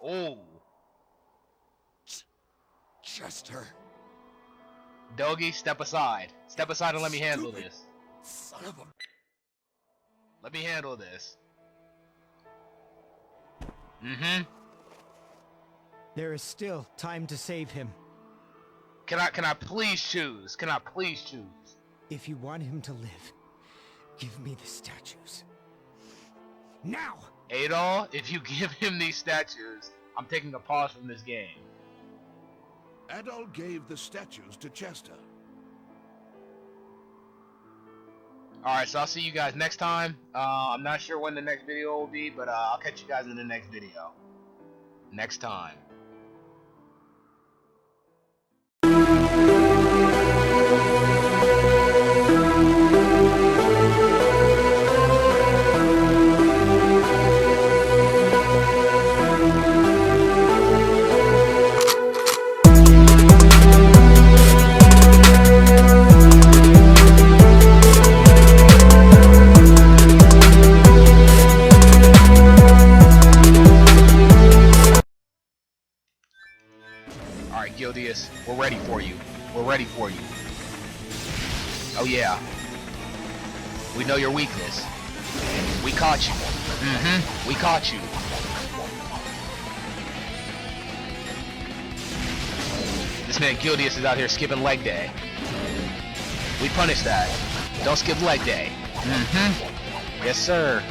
Oh. Chester. Doggy, step aside. Step aside and let me handle Stupid this. Son of a... Let me handle this. Mm-hmm. There is still time to save him. Can I please choose? Can I please choose? If you want him to live, give me the statues. Now! Adol, if you give him these statues, I'm taking a pause from this game. Adol gave the statues to Chester. Alright, so I'll see you guys next time. I'm not sure when the next video will be, but I'll catch you guys in the next video. Next time. Alright, Gildius, we're ready for you. We're ready for you. Oh yeah. We know your weakness. We caught you. Mm-hmm. We caught you. This man Gildius is out here skipping leg day. We punish that. Don't skip leg day. Mm-hmm. Yes, sir.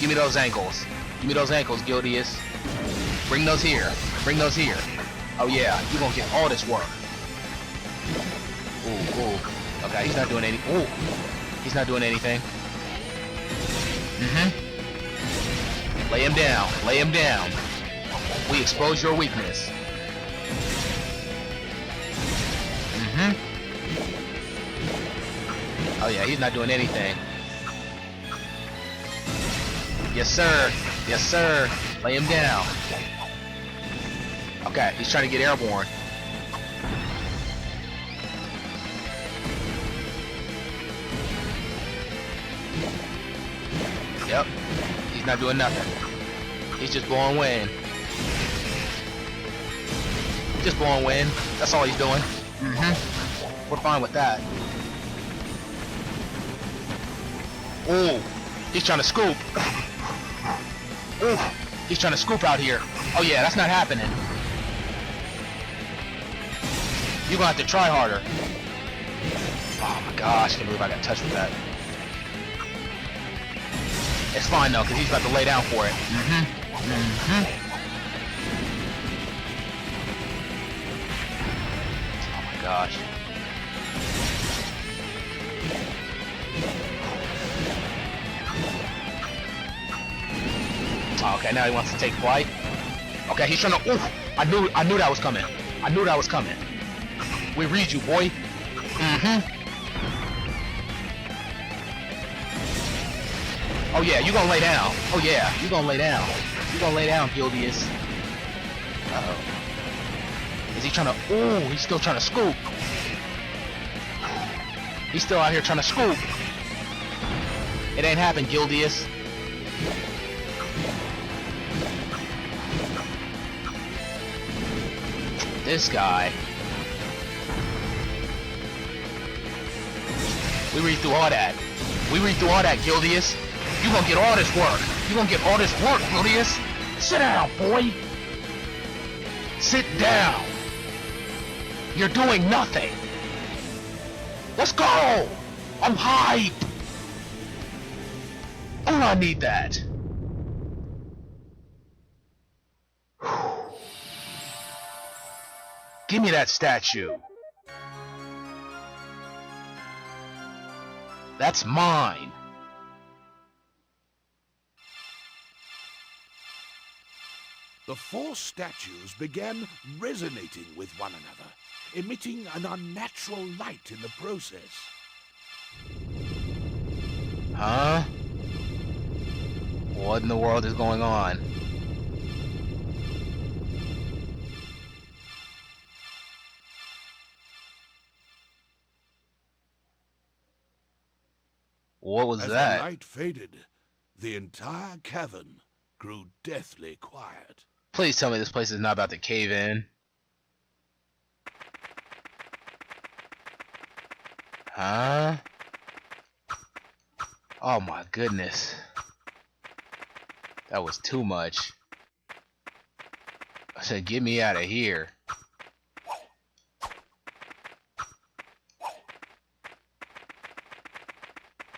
Give me those ankles. Give me those ankles, Gildius. Bring those here. Bring those here. Oh yeah, you're gonna get all this work. Ooh, ooh. Okay, he's not doing any. Ooh, he's not doing anything. Mm-hmm. Lay him down. Lay him down. We expose your weakness. Mm-hmm. Oh yeah, he's not doing anything. Yes, sir. Yes, sir. Lay him down. Okay, he's trying to get airborne. Yep. He's not doing nothing. He's just blowing wind. Just blowing wind. That's all he's doing. Mm-hmm. We're fine with that. Ooh. He's trying to scoop. Ooh. He's trying to scoop out here. Oh yeah, that's not happening. You're gonna have to try harder. Oh my gosh, I can't believe I got touched with that. It's fine though, because he's about to lay down for it. Mm-hmm. Mm-hmm. Oh my gosh. Okay, now he wants to take flight. Okay, he's trying to. Oof! I knew that was coming. I knew that was coming. We read you, boy. Mm-hmm. Oh yeah, you gonna lay down. Oh yeah, you gonna lay down. You gonna lay down, Gildius. Uh-oh. Is he trying to? Ooh, he's still trying to scoop. He's still out here trying to scoop. It ain't happened, Gildius. This guy. We read through all that. We read through all that, Gildius. You gonna get all this work. You gonna get all this work, Gildius. Sit down, boy. Sit down. You're doing nothing. Let's go. I'm hype. Oh, I need that. Give me that statue. That's mine. The four statues began resonating with one another, emitting an unnatural light in the process. Huh? What in the world is going on? What was As that? the light faded, the entire cavern grew deathly quiet. Please tell me this place is not about to cave in. Huh? Oh my goodness. That was too much. I said, get me out of here.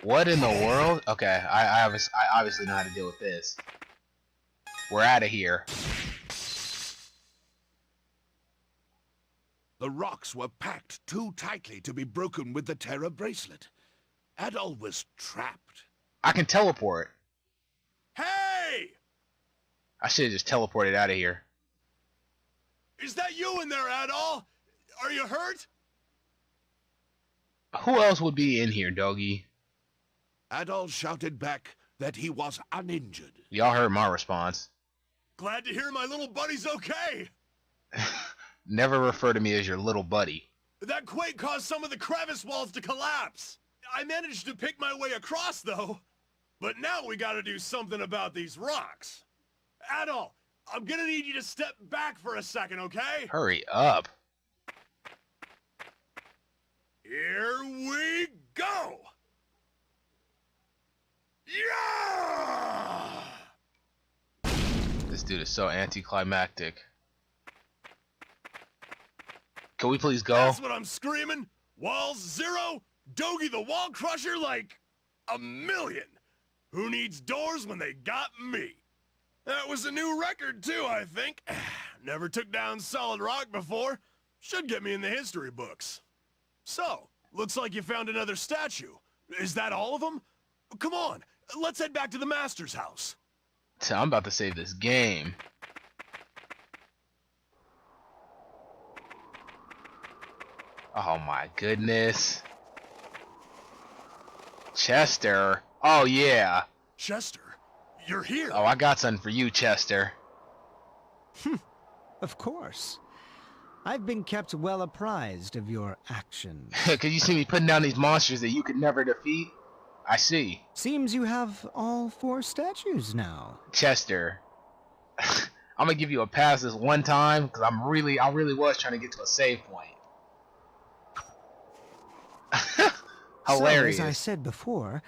What in the world? Okay, I obviously know how to deal with this. We're out of here. The rocks were packed too tightly to be broken with the Terra bracelet. Adol was trapped. I can teleport. Hey! I should have just teleported out of here. Is that you in there, Adol? Are you hurt? Who else would be in here, doggy? Adol shouted back that he was uninjured. Y'all heard my response. Glad to hear my little buddy's okay. Never refer to me as your little buddy. That quake caused some of the crevice walls to collapse. I managed to pick my way across, though. But now we gotta do something about these rocks. Adol, I'm gonna need you to step back for a second, okay? Hurry up. Here we go! Yeah! This dude is so anticlimactic. Can we please go? That's what I'm screaming. Walls 0, Dogie the Wall Crusher like a million. Who needs doors when they got me? That was a new record too, I think. Never took down solid rock before. Should get me in the history books. So, looks like you found another statue. Is that all of them? Come on, let's head back to the Master's house. So I'm about to save this game. Oh my goodness. Chester. Oh yeah. Chester, you're here. Oh, I got something for you, Chester. Of course. I've been kept well apprised of your actions. Cause you see me putting down these monsters that you could never defeat? I see. Seems you have all 4 statues now. Chester. I'm gonna give you a pass this one time, cause I really was trying to get to a save point. Hilarious. So, as I said before,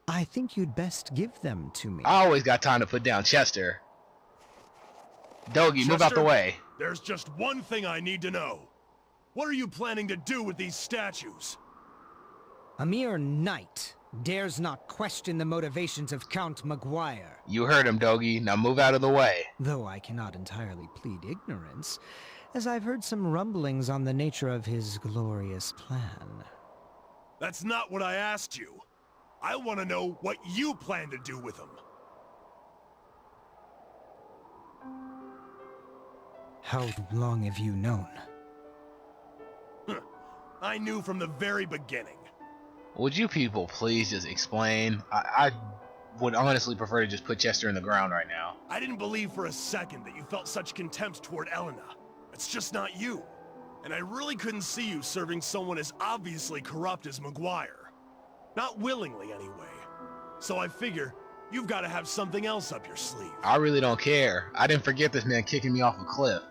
I think you'd best give them to me. I always got time to put down Chester. Dogie, move out the Chester, way. There's just one thing I need to know. What are you planning to do with these statues? A mere knight dares not question the motivations of Count Maguire. You heard him, Dogie. Now move out of the way. Though I cannot entirely plead ignorance, as I've heard some rumblings on the nature of his glorious plan. That's not what I asked you. I want to know what you plan to do with them. How long have you known? I knew from the very beginning. Would you people please just explain? I would honestly prefer to just put Chester in the ground right now. I didn't believe for a second that you felt such contempt toward Elena. It's just not you. And I really couldn't see you serving someone as obviously corrupt as Maguire. Not willingly, anyway. So I figure you've got to have something else up your sleeve. I really don't care. I didn't forget this man kicking me off a cliff.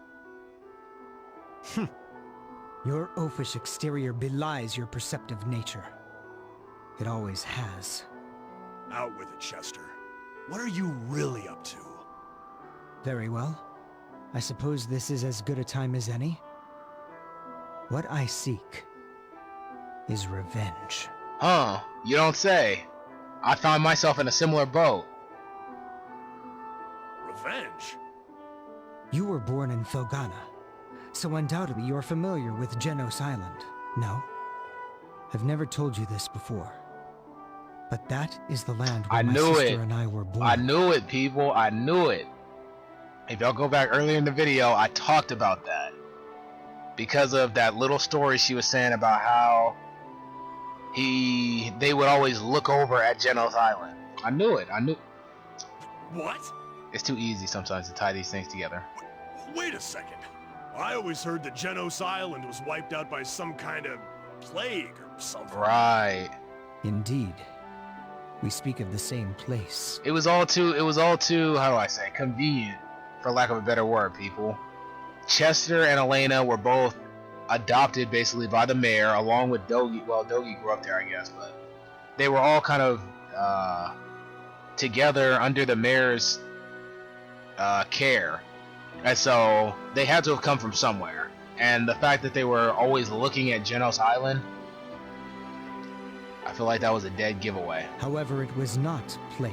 Your oafish exterior belies your perceptive nature. It always has. Out with it, Chester. What are you really up to? Very well. I suppose this is as good a time as any. What I seek is revenge. Huh, you don't say. I found myself in a similar boat. Revenge? You were born in Felghana, so undoubtedly you're familiar with Genos Island, no? I've never told you this before, but that is the land where my sister and I were born. I knew it, people. I knew it. If y'all go back earlier in the video, I talked about that. Because of that little story she was saying about how they would always look over at Genos Island. I knew it. I knew. What? It's too easy sometimes to tie these things together. Wait a second. I always heard that Genos Island was wiped out by some kind of plague or something. Right. Indeed. We speak of the same place. It was all too, how do I say, convenient, for lack of a better word, people. Chester and Elena were both adopted basically by the mayor, along with Dogi. Well, Dogi grew up there, I guess, but they were all kind of together under the mayor's care. And so they had to have come from somewhere. And the fact that they were always looking at Genos Island, I feel like that was a dead giveaway. However, it was not plague,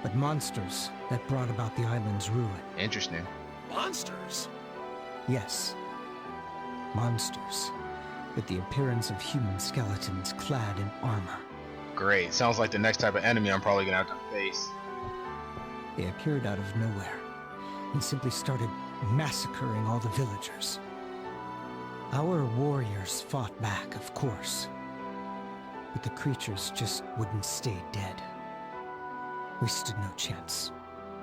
but monsters that brought about the island's ruin. Interesting. Monsters? Yes. Monsters, with the appearance of human skeletons clad in armor. Great. Sounds like the next type of enemy I'm probably gonna have to face. They appeared out of nowhere and simply started massacring all the villagers. Our warriors fought back, of course, but the creatures just wouldn't stay dead. We stood no chance.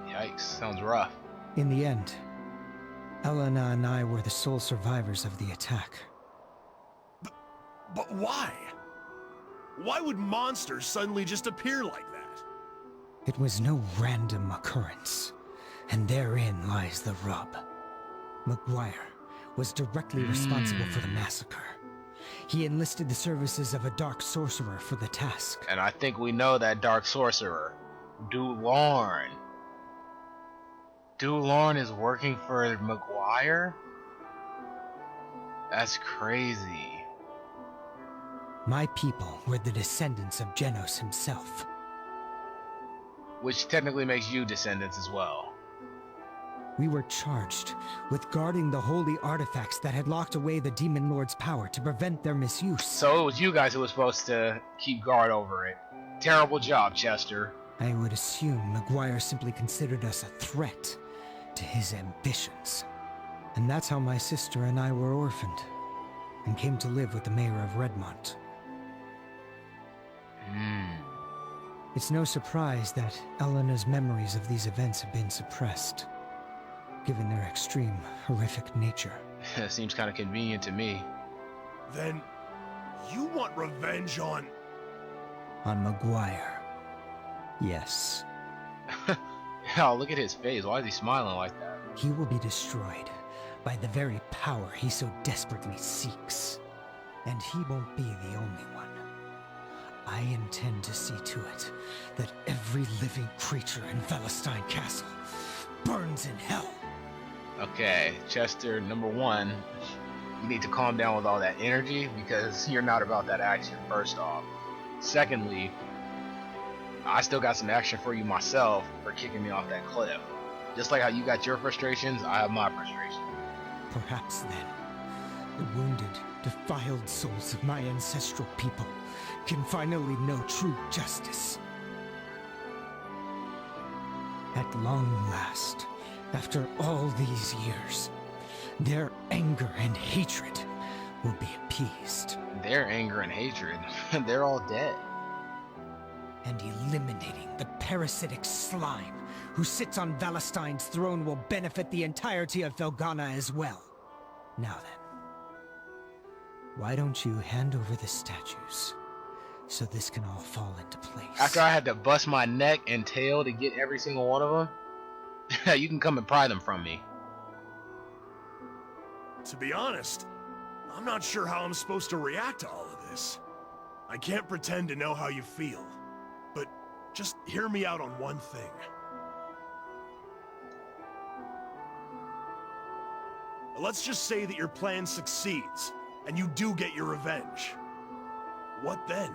Yikes. Sounds rough. In the end, Elena and I were the sole survivors of the attack. But why? Why would monsters suddenly just appear like that? It was no random occurrence, and therein lies the rub. McGuire was directly responsible for the massacre. He enlisted the services of a dark sorcerer for the task. And I think we know that dark sorcerer, Dulorn. Dulorn is working for McGuire? That's crazy. My people were the descendants of Genos himself. Which technically makes you descendants as well. We were charged with guarding the holy artifacts that had locked away the Demon Lord's power to prevent their misuse. So it was you guys who were supposed to keep guard over it. Terrible job, Chester. I would assume McGuire simply considered us a threat to his ambitions. And that's how my sister and I were orphaned, and came to live with the mayor of Redmont. It's no surprise that Elena's memories of these events have been suppressed, given their extreme, horrific nature. Seems kind of convenient to me. Then, you want revenge on... On McGuire. Yes. Oh, look at his face. Why is he smiling like that? He will be destroyed by the very power he so desperately seeks. And he won't be the only one. I intend to see to it that every living creature in Felghana Castle burns in hell. Okay, Chester, number one, you need to calm down with all that energy because you're not about that action, first off. Secondly, I still got some action for you myself for kicking me off that cliff. Just like how you got your frustrations, I have my frustrations. Perhaps then, the wounded, defiled souls of my ancestral people can finally know true justice. At long last, after all these years, their anger and hatred will be appeased. Their anger and hatred, they're all dead. And eliminating the parasitic slime who sits on Valestein's throne will benefit the entirety of Felghana as well. Now then, why don't you hand over the statues, so this can all fall into place? After I had to bust my neck and tail to get every single one of them, you can come and pry them from me. To be honest, I'm not sure how I'm supposed to react to all of this. I can't pretend to know how you feel, but just hear me out on one thing. Let's just say that your plan succeeds, and you do get your revenge. What then?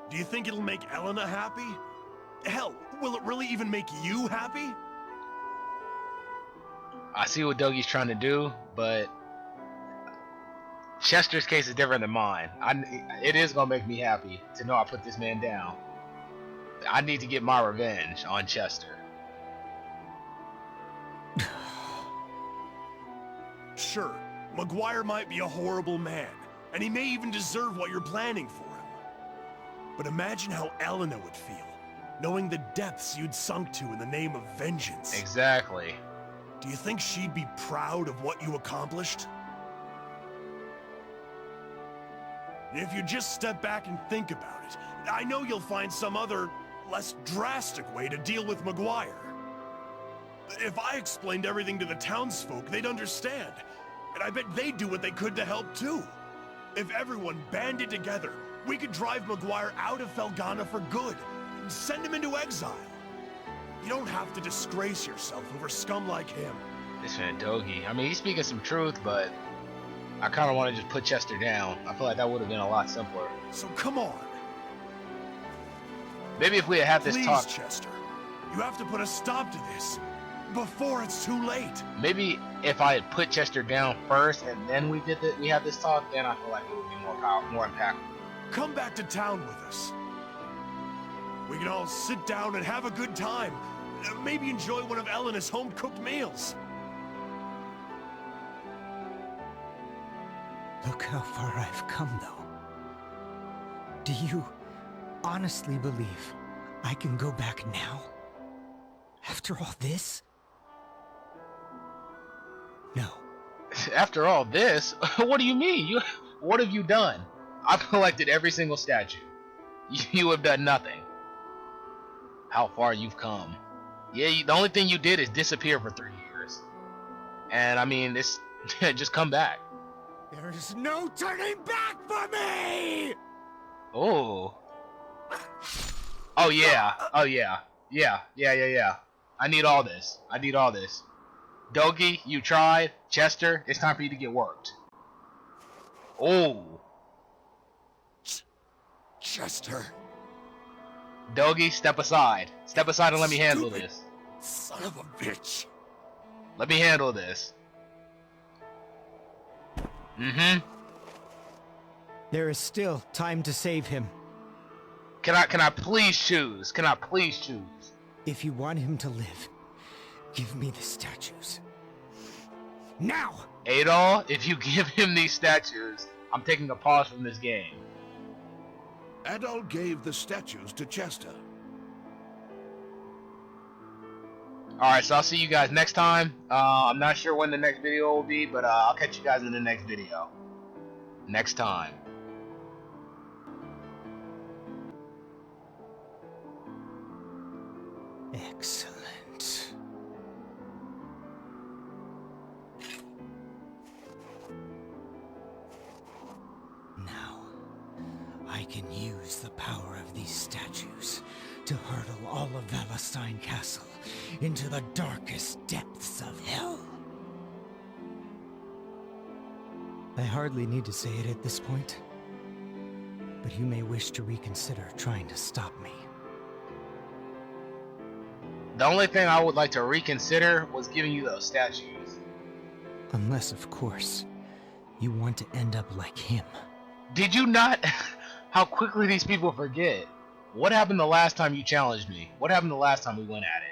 Do you think it'll make Elena happy? Hell, will it really even make you happy? I see what Dogi's trying to do, but Chester's case is different than mine. It is gonna make me happy to know I put this man down. I need to get my revenge on Chester. Sure, McGuire might be a horrible man, and he may even deserve what you're planning for him. But imagine how Elena would feel, knowing the depths you'd sunk to in the name of vengeance. Exactly. Do you think she'd be proud of what you accomplished? If you just step back and think about it, I know you'll find some other, less drastic way to deal with Maguire. If I explained everything to the townsfolk, they'd understand. And I bet they'd do what they could to help too. If everyone banded together, we could drive Maguire out of Felghana for good, and send him into exile. You don't have to disgrace yourself over scum like him. This man Dogi, I mean, he's speaking some truth, but I kind of want to just put Chester down. I feel like that would have been a lot simpler. So come on. Maybe if we had had this Please, talk. Chester, you have to put a stop to this before it's too late. Maybe if I had put Chester down first and then we had this talk, then I feel like it would be more impactful. Come back to town with us. We can all sit down and have a good time. Maybe enjoy one of Elena's home-cooked meals. Look how far I've come, though. Do you honestly believe I can go back now? After all this? No. After all this, what do you mean? What have you done? I've collected every single statue. You have done nothing. How far you've come. Yeah, the only thing you did is disappear for 3 years. And I mean, this just come back. There is no turning back for me! Oh. Oh yeah. Oh yeah. Yeah. I need all this. Dogi, you tried. Chester, it's time for you to get worked. Oh. Chester. Dogi, step aside. Step aside and let me handle Stupid this. Son of a bitch. Let me handle this. Mm-hmm. There is still time to save him. Can I please choose? If you want him to live, give me the statues. Now! Adol, if you give him these statues, I'm taking a pause from this game. Adol gave the statues to Chester. Alright, so I'll see you guys next time. I'm not sure when the next video will be, but I'll catch you guys in the next video. Next time. Excellent. Now, I can use the power of these statues to hurtle all of Valestein Castle into the darkest depths of hell. I hardly need to say it at this point, but you may wish to reconsider trying to stop me. The only thing I would like to reconsider was giving you those statues. Unless, of course, you want to end up like him. Did you not? How quickly these people forget. What happened the last time you challenged me? What happened the last time we went at it?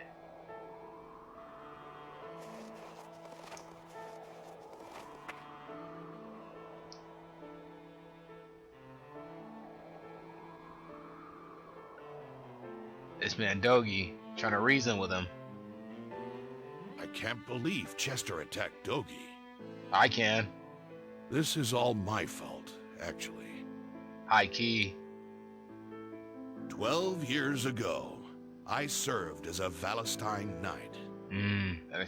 This man Dogi trying to reason with him. I can't believe Chester attacked Dogi. I can. This is all my fault, actually. High key. 12 years ago, I served as a Valestein knight. That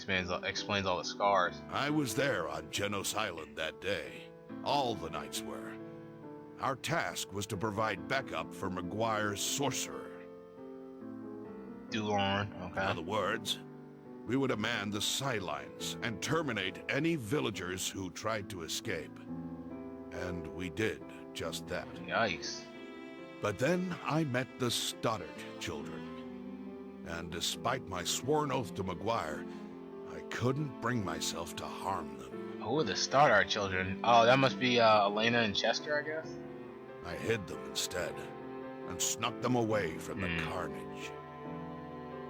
explains all the scars. I was there on Genos Island that day. All the knights were. Our task was to provide backup for Maguire's sorcerer. Dulorn, In okay. other words, we would man the sidelines and terminate any villagers who tried to escape. And we did just that. Yikes. But then I met the Stoddard children. And despite my sworn oath to Maguire, I couldn't bring myself to harm them. Who are the Stoddard children? Oh, that must be Elena and Chester, I guess? I hid them instead, and snuck them away from the carnage.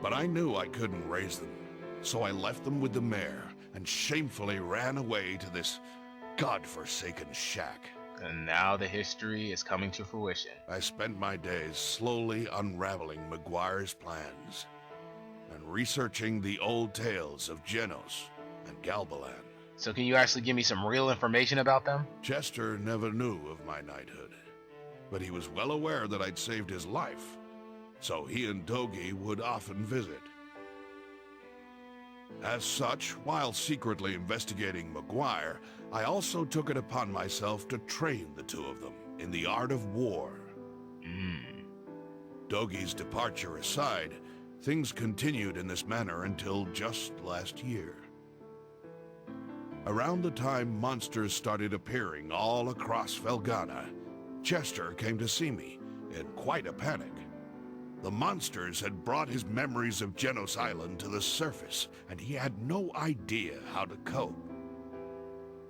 But I knew I couldn't raise them, so I left them with the mayor, and shamefully ran away to this godforsaken shack. And now the history is coming to fruition. I spent my days slowly unraveling Maguire's plans, and researching the old tales of Genos and Galbalan. So can you actually give me some real information about them? Chester never knew of my knighthood. but he was well aware that I'd saved his life, so he and Dogi would often visit. As such, while secretly investigating McGuire, I also took it upon myself to train the two of them in the art of war. Dogi's departure aside, things continued in this manner until just last year. Around the time monsters started appearing all across Felghana, Chester came to see me in quite a panic. The monsters had brought his memories of Genos Island to the surface, and he had no idea how to cope.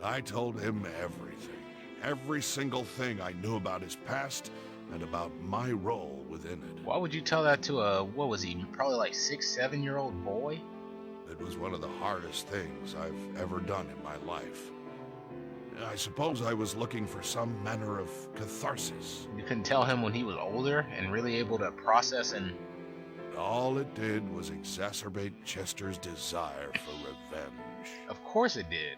I told him everything, every single thing I knew about his past and about my role within it. Why would you tell that to a, what was he, probably like 6, 7-year-old boy? It was one of the hardest things I've ever done in my life. I suppose I was looking for some manner of catharsis. You couldn't tell him when he was older and really able to process and... All it did was exacerbate Chester's desire for revenge. Of course it did.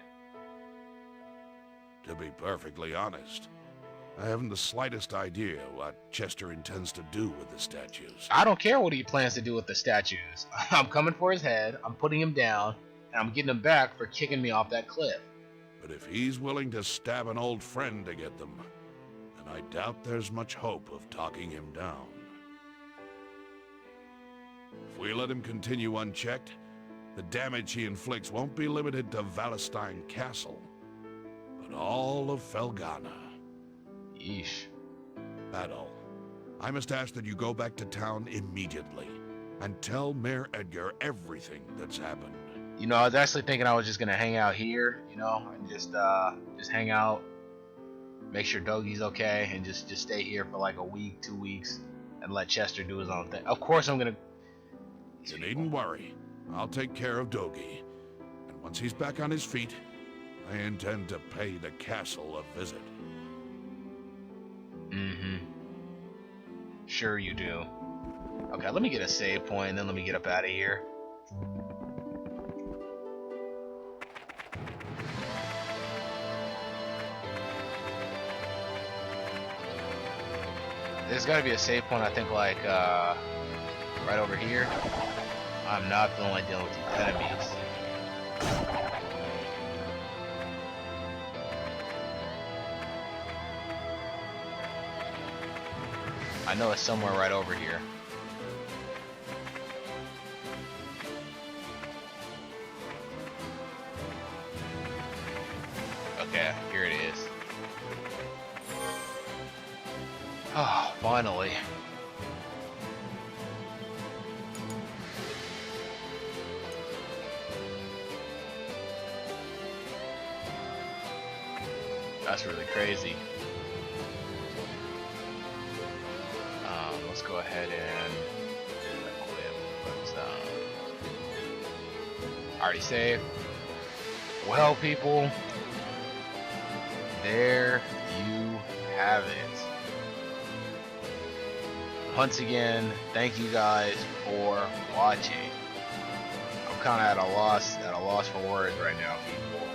To be perfectly honest, I haven't the slightest idea what Chester intends to do with the statues. I don't care what he plans to do with the statues. I'm coming for his head, I'm putting him down, and I'm getting him back for kicking me off that cliff. But if he's willing to stab an old friend to get them, then I doubt there's much hope of talking him down. If we let him continue unchecked, the damage he inflicts won't be limited to Valestein Castle, but all of Felghana. Yeesh. Battle, I must ask that you go back to town immediately and tell Mayor Edgar everything that's happened. You know, I was actually thinking I was just gonna hang out here, you know, and just hang out, make sure Dogi's okay, and just stay here for like a week, 2 weeks, and let Chester do his own thing. Of course I'm gonna... You needn't worry. I'll take care of Dogi. And once he's back on his feet, I intend to pay the castle a visit. Sure you do. Okay, let me get a save point, and then let me get up out of here. There's gotta be a save point, I think, like, right over here. I'm not feeling like dealing with these enemies. I know it's somewhere right over here. Okay, here it is. Oh, finally. That's really crazy. Let's go ahead and equip. I already saved. Well, people, there you have it. Once again, thank you guys for watching. I'm kind of at a loss for words right now, people.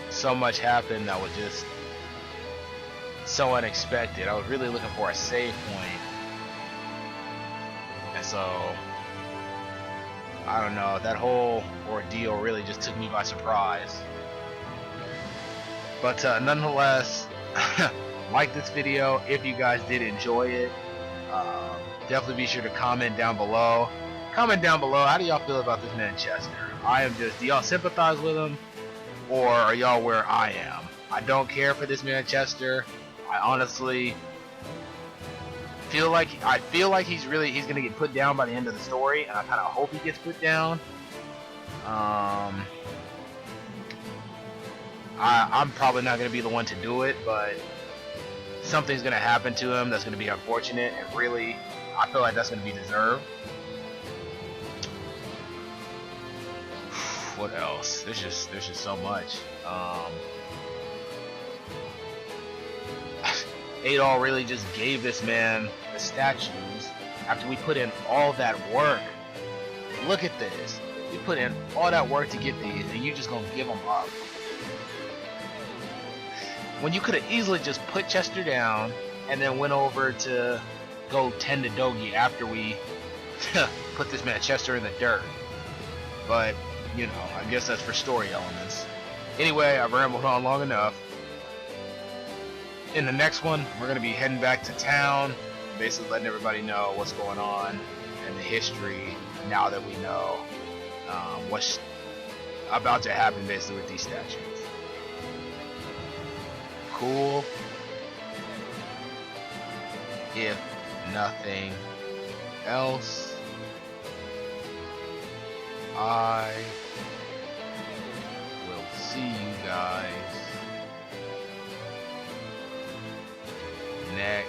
So much happened that was just so unexpected. I was really looking for a save point, and so I don't know, that whole ordeal really just took me by surprise. But nonetheless, like this video if you guys did enjoy it. Definitely be sure to comment down below. Comment down below, how do y'all feel about this man Chester? Do y'all sympathize with him, or are y'all where I am? I don't care for this man Chester. I honestly feel like he's gonna get put down by the end of the story, and I kind of hope he gets put down. I'm probably not gonna be the one to do it, but something's gonna happen to him that's gonna be unfortunate, and really, I feel like that's gonna be deserved. What else? There's just so much. Adol really just gave this man the statues after we put in all that work. Look at this. We put in all that work to get these, and you just gonna give them up. when you could have easily just put Chester down and then went over to go tend to Dogi after we put this man Chester in the dirt. But, you know, I guess that's for story elements. Anyway, I've rambled on long enough. In the next one, we're going to be heading back to town, basically letting everybody know what's going on and the history now that we know what's about to happen basically with these statues. Cool. If nothing else, I will see you guys next